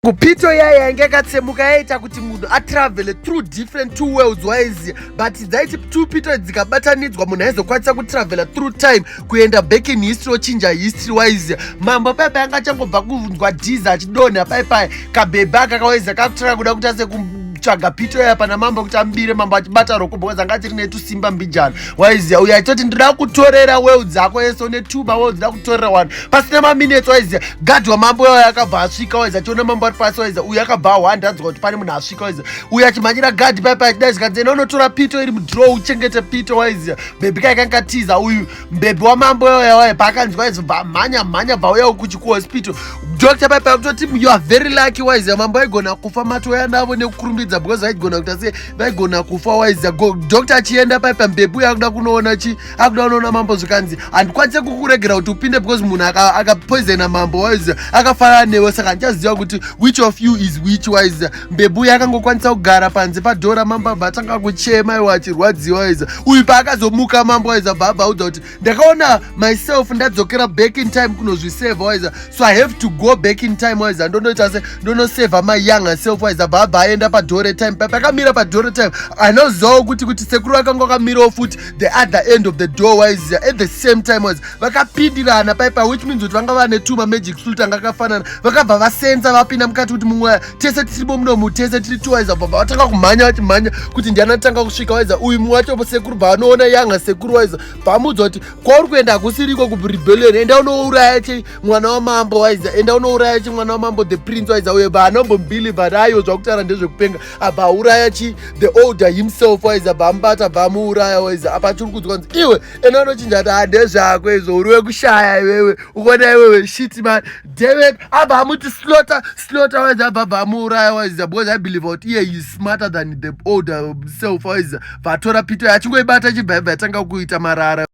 kupito yaya yange yakatsemuka yaita kuti munhu atravele through different two worlds wise, but dzaiti two pito dzikabatanidzwa munhu aizokwanisa kutravela through time kuenda back in history ochinja history wise. Mambo paipai anga achangobva kunzwa dhiza achidonha paipai kabhebhe akakawaiza kakutaka kuda kuti ase tsvaga pito yapa namambo kuti ambire mambo achibata roko because anga tiri netusimba mbijana waiziya uyo aitoti ndinoda kutorera world dzako yese une tuba world dzida kutorera one pasina maminutes waiziya gadhi wamambo yayo akabva asvika waiziya achiona mambo ari pasi waiziya uyo akabva ahwandadzwa kuti pane munhu asvika waiziya uyo achimhanyira gadhi paipai achidaidzika dzena unotora pito iri mudraw uchengete pito waiziya mbebhi kaikanga tiza uyu mbebhi wamambo yayo waiya paakanzwa waizi mhanya bvauyawo kuchikuhospital doctor paipai kutoti you are very lucky waiziya mambo aigona kufa matoya navo nekukurumbidza because vaigona kuti ase vaigona kufa waiziya doctor achienda paipa mbebhi uyo akuda kunoona akuda kunoona mambo zvikanzi handikwanise kukuregera kuti upinde because munhu akapoisona mambo waiziya akafanana newe saka ndichaziva kuti which of you is which waiziya mbebhi uyo akangokwanisa kugara panze padhora mambo abva atanga kuchema iwo achirwadziwa waiziya uyu paakazomuka mambo waiziya bva abva audza kuti ndakaona myself ndadzokera back in time kunozviseva waiziya so I have to go back in time waiziya ndondoita se ndondoseva my younger self waiziya bva abva aenda padhore time pakamira padhore time anozivawo kuti sekuru vakanga vakamirawo futi the other end of the door waiziya at the same time waiziya vakapindirana paipa which means kuti vanga vane two magic flute anga akafanana vakabva vasenza vapinda mukati kuti mumwe tese tiripo munomu tese tiri two waiziya bva vatanga kumhanya vachimhanya kuti ndiani atanga kusvika waiziya uyu mumwe wacho sekuru bva anoona yanga sekuru waiziya bvaamudza kuti kwauri kuenda hakusiriko kurebellion enda unouraya chi mwana wamambo waiziya enda unouraya chi mwana wamambo the prince waiziya uyo bva anombombiliva kuti aiyo zvakutaura ndezvekupenga abva auraya chi the older himself waiziya bva amubata bva amuuraya waiziya apa achiri kudzwa kunzi iwe enda unochinja kuti handezvako izvo uri wekushaya iwewe ukona iwewe shit man david abva amuti slota waiziya abva bva amuuraya waiziya because I believe kuti iye is smarter than the older self waiziya bva atora pito achingoibata chibva yatanga kuita marara.